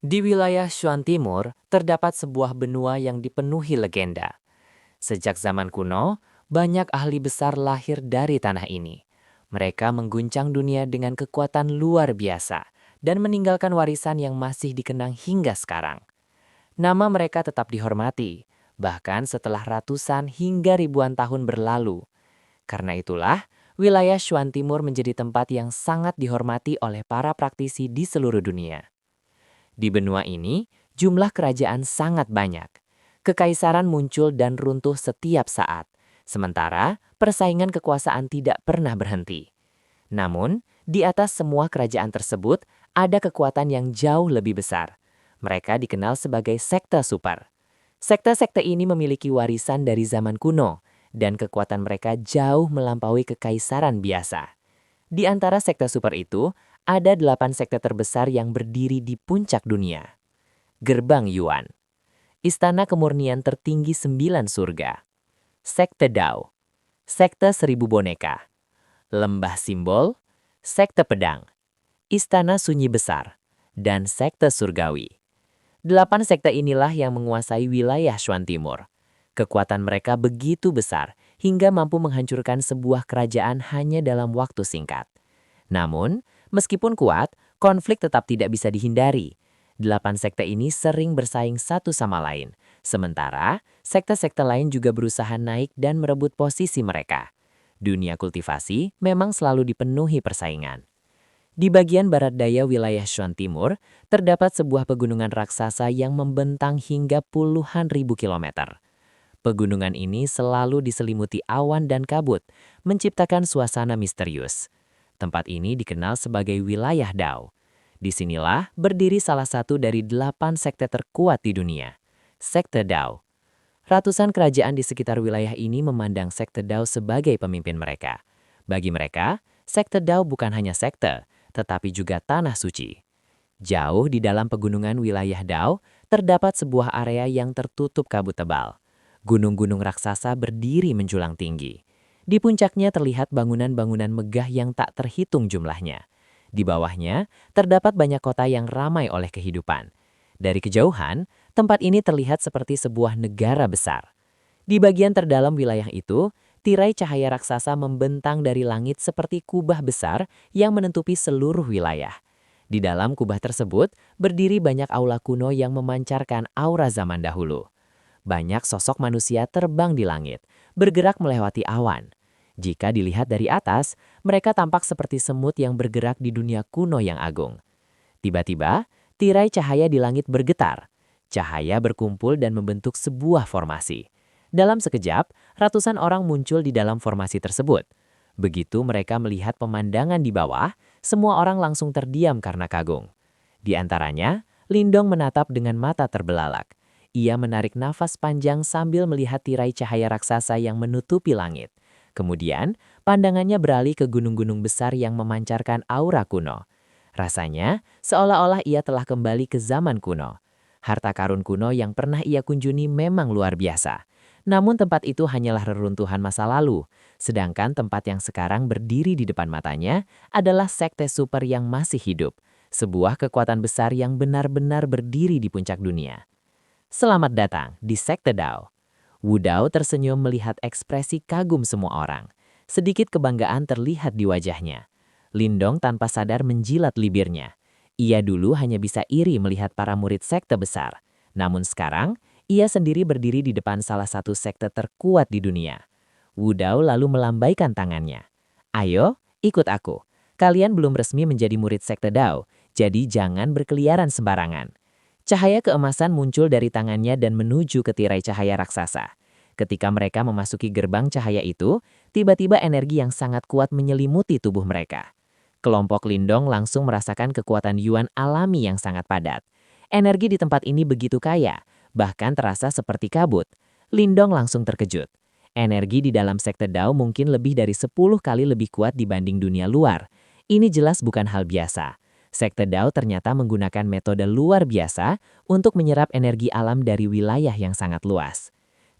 Di wilayah Shuan Timur, terdapat sebuah benua yang dipenuhi legenda. Sejak zaman kuno, banyak ahli besar lahir dari tanah ini. Mereka mengguncang dunia dengan kekuatan luar biasa dan meninggalkan warisan yang masih dikenang hingga sekarang. Nama mereka tetap dihormati, bahkan setelah ratusan hingga ribuan tahun berlalu. Karena itulah, wilayah Shuan Timur menjadi tempat yang sangat dihormati oleh para praktisi di seluruh dunia. Di benua ini, jumlah kerajaan sangat banyak. Kekaisaran muncul dan runtuh setiap saat, sementara persaingan kekuasaan tidak pernah berhenti. Namun, di atas semua kerajaan tersebut, ada kekuatan yang jauh lebih besar. Mereka dikenal sebagai sekte super. Sekte-sekte ini memiliki warisan dari zaman kuno, dan kekuatan mereka jauh melampaui kekaisaran biasa. Di antara sekte super itu, ada 8 sekte terbesar yang berdiri di puncak dunia. Gerbang Yuan, Istana Kemurnian Tertinggi 9 Surga, Sekte Dao, Sekte Seribu Boneka, Lembah Simbol, Sekte Pedang, Istana Sunyi Besar, dan Sekte Surgawi. 8 sekte inilah yang menguasai wilayah Shuan Timur. Kekuatan mereka begitu besar hingga mampu menghancurkan sebuah kerajaan hanya dalam waktu singkat. Namun, meskipun kuat, konflik tetap tidak bisa dihindari. 8 sekte ini sering bersaing satu sama lain. Sementara, sekte-sekte lain juga berusaha naik dan merebut posisi mereka. Dunia kultivasi memang selalu dipenuhi persaingan. Di bagian barat daya wilayah Shuan Timur, terdapat sebuah pegunungan raksasa yang membentang hingga puluhan ribu kilometer. Pegunungan ini selalu diselimuti awan dan kabut, menciptakan suasana misterius. Tempat ini dikenal sebagai wilayah Dao. Disinilah berdiri salah satu dari 8 sekte terkuat di dunia, Sekte Dao. Ratusan kerajaan di sekitar wilayah ini memandang Sekte Dao sebagai pemimpin mereka. Bagi mereka, Sekte Dao bukan hanya sekte, tetapi juga tanah suci. Jauh di dalam pegunungan wilayah Dao, terdapat sebuah area yang tertutup kabut tebal. Gunung-gunung raksasa berdiri menjulang tinggi. Di puncaknya terlihat bangunan-bangunan megah yang tak terhitung jumlahnya. Di bawahnya, terdapat banyak kota yang ramai oleh kehidupan. Dari kejauhan, tempat ini terlihat seperti sebuah negara besar. Di bagian terdalam wilayah itu, tirai cahaya raksasa membentang dari langit seperti kubah besar yang menutupi seluruh wilayah. Di dalam kubah tersebut, berdiri banyak aula kuno yang memancarkan aura zaman dahulu. Banyak sosok manusia terbang di langit, bergerak melewati awan. Jika dilihat dari atas, mereka tampak seperti semut yang bergerak di dunia kuno yang agung. Tiba-tiba, tirai cahaya di langit bergetar. Cahaya berkumpul dan membentuk sebuah formasi. Dalam sekejap, ratusan orang muncul di dalam formasi tersebut. Begitu mereka melihat pemandangan di bawah, semua orang langsung terdiam karena kagum. Di antaranya, Lindong menatap dengan mata terbelalak. Ia menarik nafas panjang sambil melihat tirai cahaya raksasa yang menutupi langit. Kemudian, pandangannya beralih ke gunung-gunung besar yang memancarkan aura kuno. Rasanya, seolah-olah ia telah kembali ke zaman kuno. Harta karun kuno yang pernah ia kunjungi memang luar biasa. Namun tempat itu hanyalah reruntuhan masa lalu, sedangkan tempat yang sekarang berdiri di depan matanya adalah sekte super yang masih hidup, sebuah kekuatan besar yang benar-benar berdiri di puncak dunia. Selamat datang di Sekte Dao. Wu Dao tersenyum melihat ekspresi kagum semua orang. Sedikit kebanggaan terlihat di wajahnya. Lindong tanpa sadar menjilat bibirnya. Ia dulu hanya bisa iri melihat para murid sekte besar. Namun sekarang, ia sendiri berdiri di depan salah satu sekte terkuat di dunia. Wu Dao lalu melambaikan tangannya. Ayo, ikut aku. Kalian belum resmi menjadi murid sekte Dao, jadi jangan berkeliaran sembarangan. Cahaya keemasan muncul dari tangannya dan menuju ke tirai cahaya raksasa. Ketika mereka memasuki gerbang cahaya itu, tiba-tiba energi yang sangat kuat menyelimuti tubuh mereka. Kelompok Lindong langsung merasakan kekuatan Yuan alami yang sangat padat. Energi di tempat ini begitu kaya, bahkan terasa seperti kabut. Lindong langsung terkejut. Energi di dalam sekte Dao mungkin lebih dari 10 kali lebih kuat dibanding dunia luar. Ini jelas bukan hal biasa. Sekte Dao ternyata menggunakan metode luar biasa untuk menyerap energi alam dari wilayah yang sangat luas.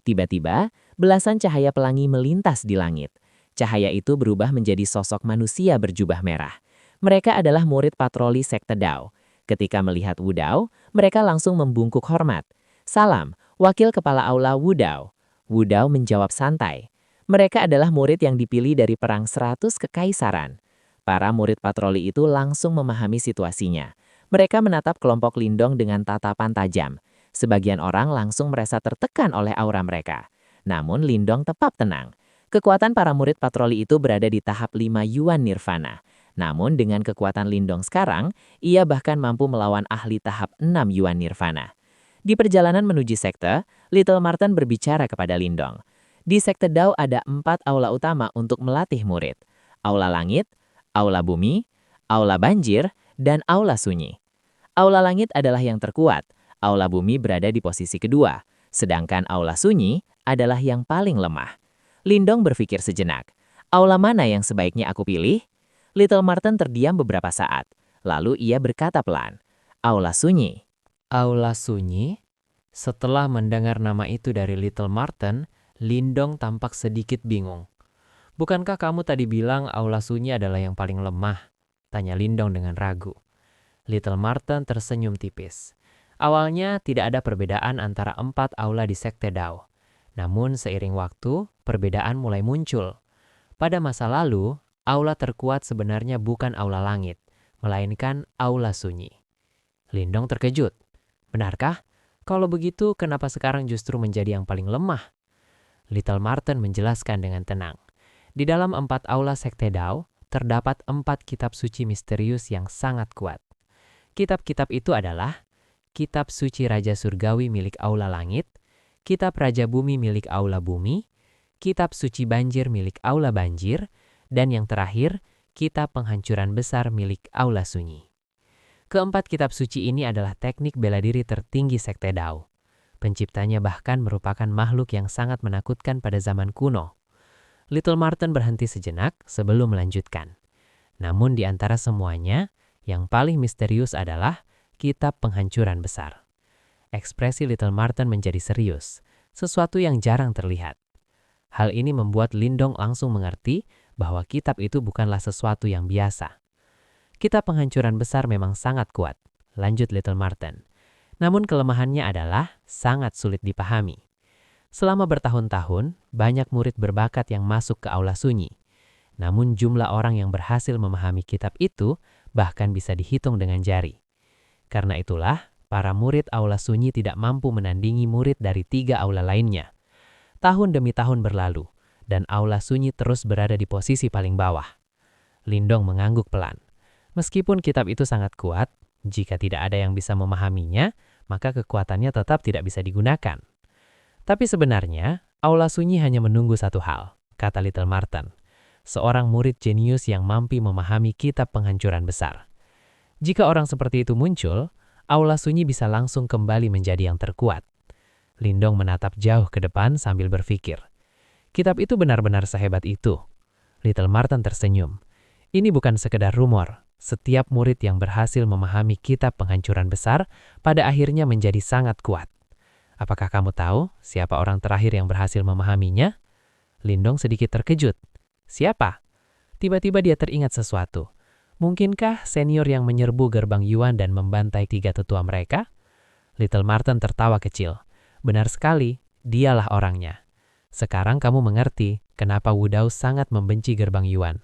Tiba-tiba, belasan cahaya pelangi melintas di langit. Cahaya itu berubah menjadi sosok manusia berjubah merah. Mereka adalah murid patroli Sekte Dao. Ketika melihat Wu Dao, mereka langsung membungkuk hormat. "Salam, wakil kepala aula Wu Dao." Wu Dao menjawab santai. Mereka adalah murid yang dipilih dari Perang 100 Kekaisaran. Para murid patroli itu langsung memahami situasinya. Mereka menatap kelompok Lindong dengan tatapan tajam. Sebagian orang langsung merasa tertekan oleh aura mereka. Namun Lindong tetap tenang. Kekuatan para murid patroli itu berada di tahap 5 Yuan Nirvana. Namun dengan kekuatan Lindong sekarang, ia bahkan mampu melawan ahli tahap 6 Yuan Nirvana. Di perjalanan menuju sekte, Little Marten berbicara kepada Lindong. Di sekte Dao ada 4 aula utama untuk melatih murid. Aula langit, aula bumi, aula banjir, dan aula sunyi. Aula langit adalah yang terkuat. Aula bumi berada di posisi kedua, sedangkan aula sunyi adalah yang paling lemah. Lindong berpikir sejenak. Aula mana yang sebaiknya aku pilih? Little Marten terdiam beberapa saat. Lalu ia berkata pelan, "Aula sunyi." Aula sunyi? Setelah mendengar nama itu dari Little Marten, Lindong tampak sedikit bingung. "Bukankah kamu tadi bilang aula sunyi adalah yang paling lemah?" tanya Lindong dengan ragu. Little Marten tersenyum tipis. Awalnya tidak ada perbedaan antara 4 aula di sekte Dao. Namun seiring waktu, perbedaan mulai muncul. Pada masa lalu, aula terkuat sebenarnya bukan aula langit, melainkan aula sunyi. Lindong terkejut. "Benarkah? Kalau begitu, kenapa sekarang justru menjadi yang paling lemah?" Little Marten menjelaskan dengan tenang. Di dalam 4 aula sekte Dao, terdapat 4 kitab suci misterius yang sangat kuat. Kitab-kitab itu adalah Kitab Suci Raja Surgawi milik Aula Langit, Kitab Raja Bumi milik Aula Bumi, Kitab Suci Banjir milik Aula Banjir, dan yang terakhir, Kitab Penghancuran Besar milik Aula Sunyi. Keempat kitab suci ini adalah teknik bela diri tertinggi sekte Dao. Penciptanya bahkan merupakan makhluk yang sangat menakutkan pada zaman kuno. Little Marten berhenti sejenak sebelum melanjutkan. Namun di antara semuanya, yang paling misterius adalah Kitab Penghancuran Besar. Ekspresi Little Marten menjadi serius, sesuatu yang jarang terlihat. Hal ini membuat Lindong langsung mengerti bahwa kitab itu bukanlah sesuatu yang biasa. Kitab Penghancuran Besar memang sangat kuat, lanjut Little Marten. Namun kelemahannya adalah sangat sulit dipahami. Selama bertahun-tahun, banyak murid berbakat yang masuk ke aula sunyi. Namun jumlah orang yang berhasil memahami kitab itu bahkan bisa dihitung dengan jari. Karena itulah, para murid aula sunyi tidak mampu menandingi murid dari 3 aula lainnya. Tahun demi tahun berlalu, dan aula sunyi terus berada di posisi paling bawah. Lindong mengangguk pelan. Meskipun kitab itu sangat kuat, jika tidak ada yang bisa memahaminya, maka kekuatannya tetap tidak bisa digunakan. Tapi sebenarnya, aula sunyi hanya menunggu satu hal, kata Little Marten. Seorang murid jenius yang mampu memahami kitab penghancuran besar. Jika orang seperti itu muncul, aula sunyi bisa langsung kembali menjadi yang terkuat. Lindong menatap jauh ke depan sambil berpikir. Kitab itu benar-benar sehebat itu. Little Marten tersenyum. Ini bukan sekedar rumor. Setiap murid yang berhasil memahami kitab penghancuran besar pada akhirnya menjadi sangat kuat. Apakah kamu tahu siapa orang terakhir yang berhasil memahaminya? Lindong sedikit terkejut. Siapa? Tiba-tiba dia teringat sesuatu. Mungkinkah senior yang menyerbu gerbang Yuan dan membantai 3 tetua mereka? Little Marten tertawa kecil. Benar sekali, dialah orangnya. Sekarang kamu mengerti kenapa Wu Dao sangat membenci gerbang Yuan.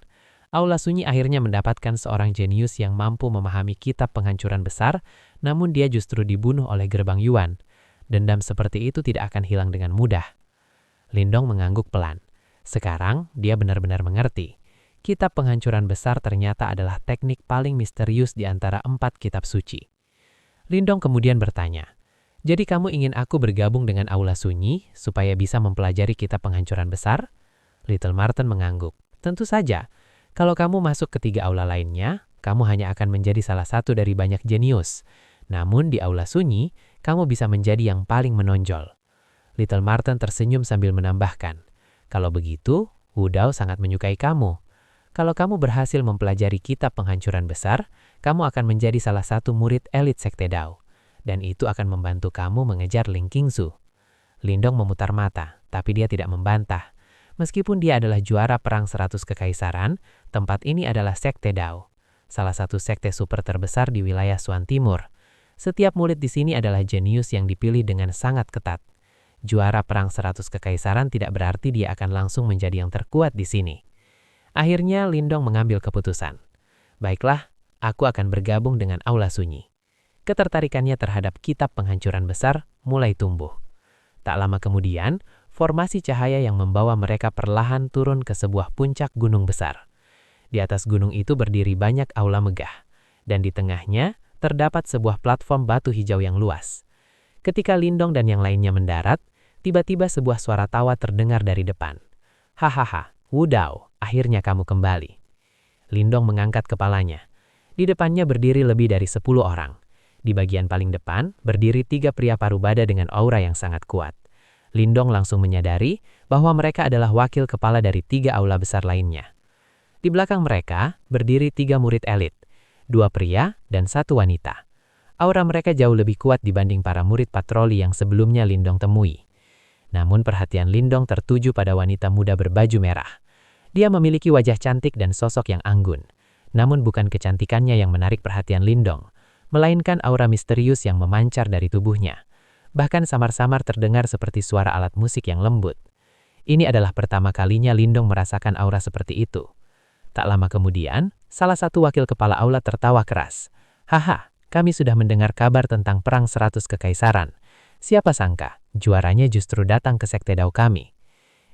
Aula sunyi akhirnya mendapatkan seorang jenius yang mampu memahami kitab penghancuran besar, namun dia justru dibunuh oleh gerbang Yuan. Dendam seperti itu tidak akan hilang dengan mudah. Lindong mengangguk pelan. Sekarang dia benar-benar mengerti. Kitab penghancuran besar ternyata adalah teknik paling misterius di antara 4 kitab suci. Lindong kemudian bertanya, "Jadi kamu ingin aku bergabung dengan aula sunyi supaya bisa mempelajari kitab penghancuran besar?" Little Marten mengangguk. "Tentu saja. Kalau kamu masuk ke 3 aula lainnya, kamu hanya akan menjadi salah satu dari banyak jenius. Namun di aula sunyi, kamu bisa menjadi yang paling menonjol." Little Marten tersenyum sambil menambahkan, "Kalau begitu, Wu Dao sangat menyukai kamu. Kalau kamu berhasil mempelajari kitab penghancuran besar, kamu akan menjadi salah satu murid elit sekte Dao. Dan itu akan membantu kamu mengejar Ling Qingzu." Lindong memutar mata, tapi dia tidak membantah. Meskipun dia adalah juara perang 100 kekaisaran, tempat ini adalah sekte Dao. salah satu sekte super terbesar di wilayah Suan Timur. Setiap murid di sini adalah jenius yang dipilih dengan sangat ketat. Juara perang 100 kekaisaran tidak berarti dia akan langsung menjadi yang terkuat di sini. Akhirnya Lindong mengambil keputusan. Baiklah, aku akan bergabung dengan Aula Sunyi. Ketertarikannya terhadap kitab penghancuran besar mulai tumbuh. Tak lama kemudian, formasi cahaya yang membawa mereka perlahan turun ke sebuah puncak gunung besar. Di atas gunung itu berdiri banyak aula megah, dan di tengahnya terdapat sebuah platform batu hijau yang luas. Ketika Lindong dan yang lainnya mendarat, tiba-tiba sebuah suara tawa terdengar dari depan. Hahaha, Wudao, akhirnya kamu kembali. Lindong mengangkat kepalanya. Di depannya berdiri lebih dari 10 orang. Di bagian paling depan berdiri 3 pria parubada dengan aura yang sangat kuat. Lindong langsung menyadari bahwa mereka adalah wakil kepala dari 3 aula besar lainnya. Di belakang mereka berdiri 3 murid elit, 2 pria dan 1 wanita. Aura mereka jauh lebih kuat dibanding para murid patroli yang sebelumnya Lindong temui. Namun perhatian Lindong tertuju pada wanita muda berbaju merah. Dia memiliki wajah cantik dan sosok yang anggun. Namun bukan kecantikannya yang menarik perhatian Lindong, melainkan aura misterius yang memancar dari tubuhnya. Bahkan samar-samar terdengar seperti suara alat musik yang lembut. Ini adalah pertama kalinya Lindong merasakan aura seperti itu. Tak lama kemudian, salah satu wakil kepala aula tertawa keras. Haha, kami sudah mendengar kabar tentang perang 100 kekaisaran. Siapa sangka, juaranya justru datang ke sekte Dao kami.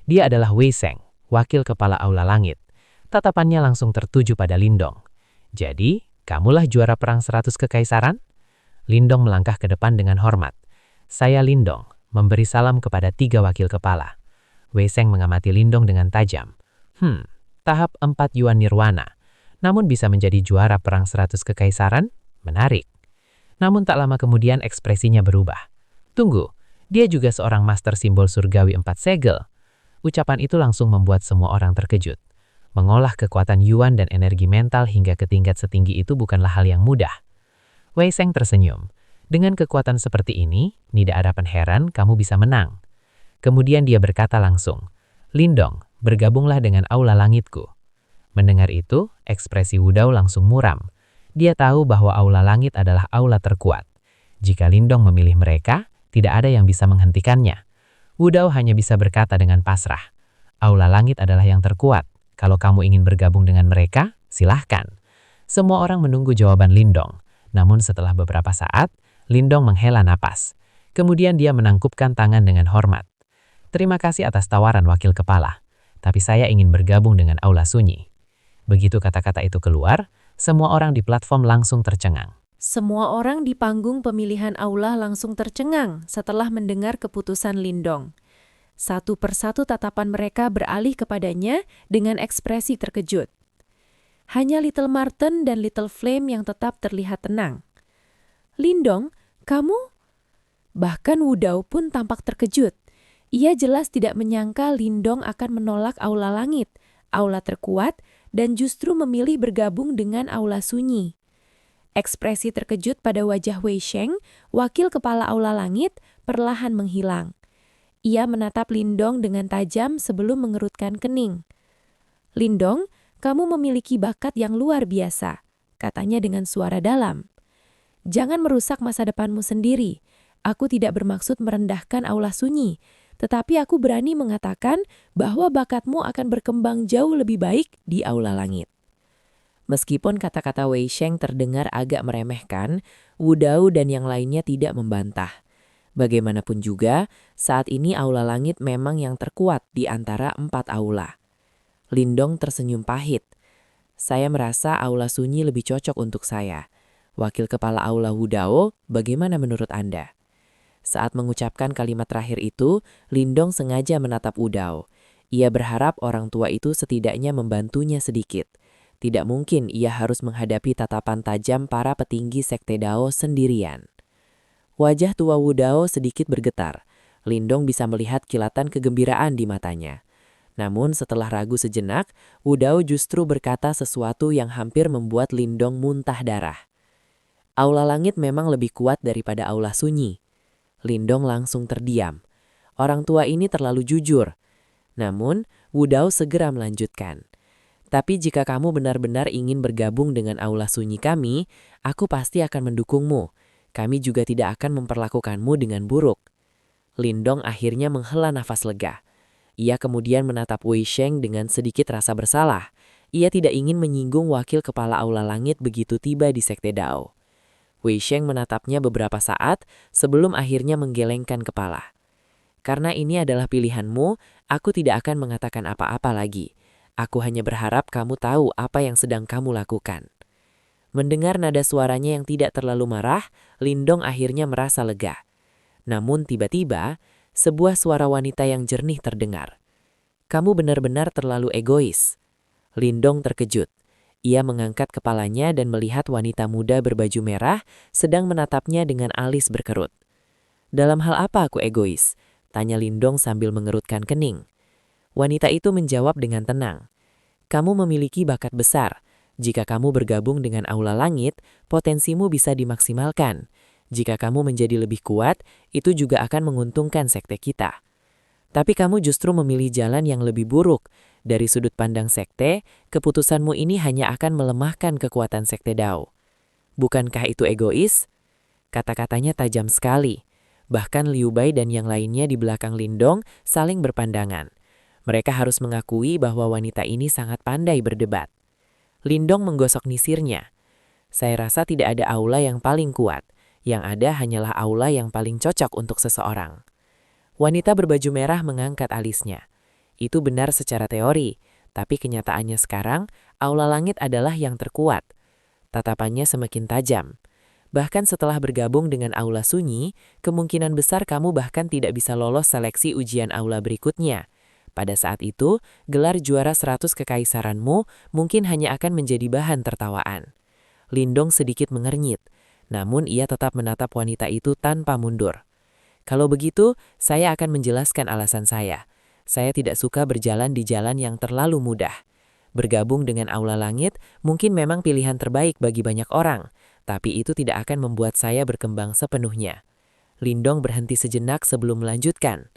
Dia adalah Wei Sheng, wakil kepala aula langit. Tatapannya langsung tertuju pada Lindong. Jadi, kamulah juara perang 100 kekaisaran? Lindong melangkah ke depan dengan hormat. Saya Lindong, memberi salam kepada 3 wakil kepala. Wei Sheng mengamati Lindong dengan tajam. Tahap 4 Yuan Nirwana. Namun bisa menjadi juara perang 100 kekaisaran? Menarik. Namun tak lama kemudian ekspresinya berubah. Tunggu, dia juga seorang master simbol surgawi 4 segel. Ucapan itu langsung membuat semua orang terkejut. Mengolah kekuatan Yuan dan energi mental hingga ke tingkat setinggi itu bukanlah hal yang mudah. Wei Sheng tersenyum. Dengan kekuatan seperti ini, tidak ada heran kamu bisa menang. Kemudian dia berkata langsung, Lindong, bergabunglah dengan aula langitku. Mendengar itu, ekspresi Wudao langsung muram. Dia tahu bahwa aula langit adalah aula terkuat. Jika Lindong memilih mereka, tidak ada yang bisa menghentikannya. Wudao hanya bisa berkata dengan pasrah, aula langit adalah yang terkuat. Kalau kamu ingin bergabung dengan mereka, silahkan. Semua orang menunggu jawaban Lindong. Namun setelah beberapa saat, Lindong menghela napas. Kemudian dia menangkupkan tangan dengan hormat. Terima kasih atas tawaran wakil kepala. Tapi saya ingin bergabung dengan Aula Sunyi. Begitu kata-kata itu keluar, semua orang di platform langsung tercengang. Semua orang di panggung pemilihan aula langsung tercengang setelah mendengar keputusan Lindong. Satu persatu tatapan mereka beralih kepadanya dengan ekspresi terkejut. Hanya Little Marten dan Little Flame yang tetap terlihat tenang. Lindong, kamu? Bahkan Wudao pun tampak terkejut. Ia jelas tidak menyangka Lindong akan menolak aula langit, aula terkuat, dan justru memilih bergabung dengan Aula Sunyi. Ekspresi terkejut pada wajah Wei Sheng, wakil kepala aula langit, perlahan menghilang. Ia menatap Lindong dengan tajam sebelum mengerutkan kening. Lindong, kamu memiliki bakat yang luar biasa, katanya dengan suara dalam. Jangan merusak masa depanmu sendiri. Aku tidak bermaksud merendahkan Aula Sunyi, tetapi aku berani mengatakan bahwa bakatmu akan berkembang jauh lebih baik di aula langit. Meskipun kata-kata Wei Sheng terdengar agak meremehkan, Wudao dan yang lainnya tidak membantah. Bagaimanapun juga, saat ini aula langit memang yang terkuat di antara 4 aula. Lindong tersenyum pahit. Saya merasa Aula Sunyi lebih cocok untuk saya. Wakil kepala aula Wudao, bagaimana menurut Anda? Saat mengucapkan kalimat terakhir itu, Lindong sengaja menatap Wudao. Ia berharap orang tua itu setidaknya membantunya sedikit. Tidak mungkin ia harus menghadapi tatapan tajam para petinggi sekte Dao sendirian. Wajah tua Wudao sedikit bergetar. Lindong bisa melihat kilatan kegembiraan di matanya. Namun setelah ragu sejenak, Wudao justru berkata sesuatu yang hampir membuat Lindong muntah darah. Aula langit memang lebih kuat daripada Aula Sunyi. Lindong langsung terdiam. Orang tua ini terlalu jujur. Namun, Wudao segera melanjutkan. Tapi jika kamu benar-benar ingin bergabung dengan aula sunyi kami, aku pasti akan mendukungmu. Kami juga tidak akan memperlakukanmu dengan buruk. Lindong akhirnya menghela nafas lega. Ia kemudian menatap Wei Sheng dengan sedikit rasa bersalah. Ia tidak ingin menyinggung wakil kepala aula langit begitu tiba di Sekte Dao. Wei Sheng menatapnya beberapa saat sebelum akhirnya menggelengkan kepala. Karena ini adalah pilihanmu, aku tidak akan mengatakan apa-apa lagi. Aku hanya berharap kamu tahu apa yang sedang kamu lakukan. Mendengar nada suaranya yang tidak terlalu marah, Lindong akhirnya merasa lega. Namun tiba-tiba, sebuah suara wanita yang jernih terdengar. Kamu benar-benar terlalu egois. Lindong terkejut. Ia mengangkat kepalanya dan melihat wanita muda berbaju merah sedang menatapnya dengan alis berkerut. Dalam hal apa aku egois? Tanya Lindong sambil mengerutkan kening. Wanita itu menjawab dengan tenang. Kamu memiliki bakat besar. Jika kamu bergabung dengan aula langit, potensimu bisa dimaksimalkan. Jika kamu menjadi lebih kuat, itu juga akan menguntungkan sekte kita. Tapi kamu justru memilih jalan yang lebih buruk. Dari sudut pandang sekte, keputusanmu ini hanya akan melemahkan kekuatan Sekte Dao. Bukankah itu egois? Kata-katanya tajam sekali. Bahkan Liu Bai dan yang lainnya di belakang Lindong saling berpandangan. Mereka harus mengakui bahwa wanita ini sangat pandai berdebat. Lindong menggosok nisirnya. Saya rasa tidak ada aula yang paling kuat. Yang ada hanyalah aula yang paling cocok untuk seseorang. Wanita berbaju merah mengangkat alisnya. Itu benar secara teori, tapi kenyataannya sekarang, aula langit adalah yang terkuat. Tatapannya semakin tajam. Bahkan setelah bergabung dengan aula sunyi, kemungkinan besar kamu bahkan tidak bisa lolos seleksi ujian aula berikutnya. Pada saat itu, gelar juara 100 kekaisaranmu mungkin hanya akan menjadi bahan tertawaan. Lindong sedikit mengernyit, namun ia tetap menatap wanita itu tanpa mundur. Kalau begitu, saya akan menjelaskan alasan saya. Saya tidak suka berjalan di jalan yang terlalu mudah. Bergabung dengan aula langit mungkin memang pilihan terbaik bagi banyak orang, tapi itu tidak akan membuat saya berkembang sepenuhnya. Lindong berhenti sejenak sebelum melanjutkan.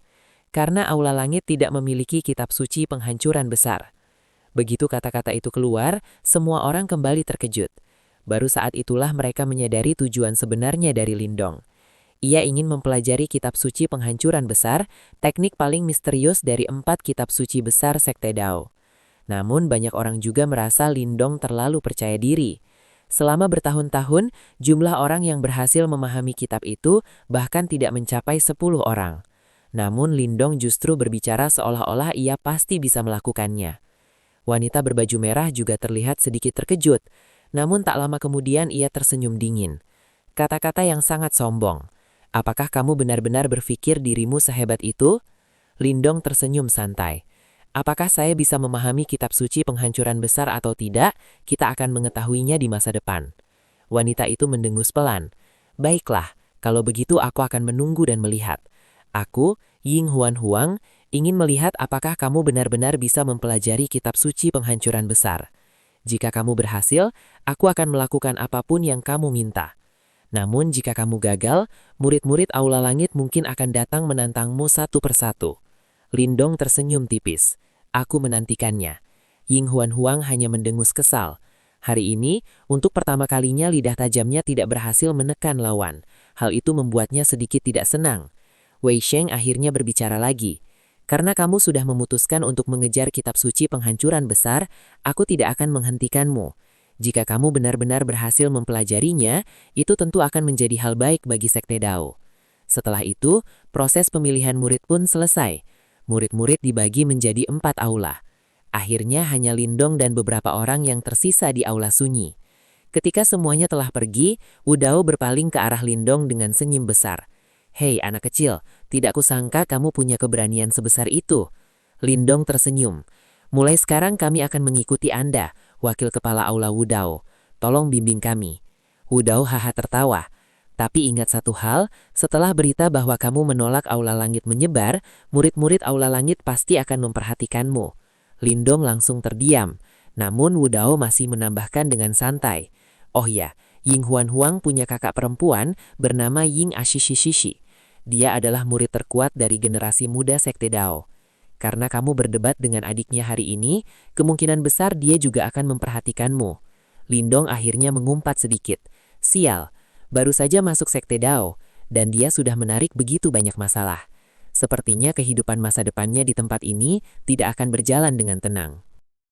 Karena aula langit tidak memiliki kitab suci penghancuran besar. Begitu kata-kata itu keluar, semua orang kembali terkejut. Baru saat itulah mereka menyadari tujuan sebenarnya dari Lindong. Ia ingin mempelajari kitab suci penghancuran besar, teknik paling misterius dari 4 kitab suci besar Sekte Dao. Namun banyak orang juga merasa Lindong terlalu percaya diri. Selama bertahun-tahun, jumlah orang yang berhasil memahami kitab itu bahkan tidak mencapai 10 orang. Namun Lindong justru berbicara seolah-olah ia pasti bisa melakukannya. Wanita berbaju merah juga terlihat sedikit terkejut, namun tak lama kemudian ia tersenyum dingin. Kata-kata yang sangat sombong. Apakah kamu benar-benar berpikir dirimu sehebat itu? Lindong tersenyum santai. Apakah saya bisa memahami kitab suci penghancuran besar atau tidak? Kita akan mengetahuinya di masa depan. Wanita itu mendengus pelan. Baiklah, kalau begitu aku akan menunggu dan melihat. Aku, Ying Huan Huang, ingin melihat apakah kamu benar-benar bisa mempelajari kitab suci penghancuran besar. Jika kamu berhasil, aku akan melakukan apapun yang kamu minta. Namun jika kamu gagal, murid-murid aula langit mungkin akan datang menantangmu satu persatu. Lindong tersenyum tipis. Aku menantikannya. Ying Huan Huang hanya mendengus kesal. Hari ini, untuk pertama kalinya lidah tajamnya tidak berhasil menekan lawan. Hal itu membuatnya sedikit tidak senang. Wei Sheng akhirnya berbicara lagi. Karena kamu sudah memutuskan untuk mengejar kitab suci penghancuran besar, aku tidak akan menghentikanmu. Jika kamu benar-benar berhasil mempelajarinya, itu tentu akan menjadi hal baik bagi Sekte Dao. Setelah itu, proses pemilihan murid pun selesai. Murid-murid dibagi menjadi 4 aula. Akhirnya hanya Lindong dan beberapa orang yang tersisa di aula sunyi. Ketika semuanya telah pergi, Wu Dao berpaling ke arah Lindong dengan senyum besar. Hei anak kecil, tidak kusangka kamu punya keberanian sebesar itu. Lindong tersenyum. Mulai sekarang kami akan mengikuti Anda, wakil kepala aula Wu Dao. Tolong bimbing kami. Wu Dao haha tertawa. Tapi ingat satu hal, setelah berita bahwa kamu menolak aula langit menyebar, murid-murid aula langit pasti akan memperhatikanmu. Lindong langsung terdiam. Namun Wu Dao masih menambahkan dengan santai. Oh ya, Ying Huan Huang punya kakak perempuan bernama Ying Ashishishishi. Dia adalah murid terkuat dari generasi muda Sekte Dao. Karena kamu berdebat dengan adiknya hari ini, kemungkinan besar dia juga akan memperhatikanmu. Lindong akhirnya mengumpat sedikit. Sial, baru saja masuk sekte Dao, dan dia sudah menarik begitu banyak masalah. Sepertinya kehidupan masa depannya di tempat ini tidak akan berjalan dengan tenang.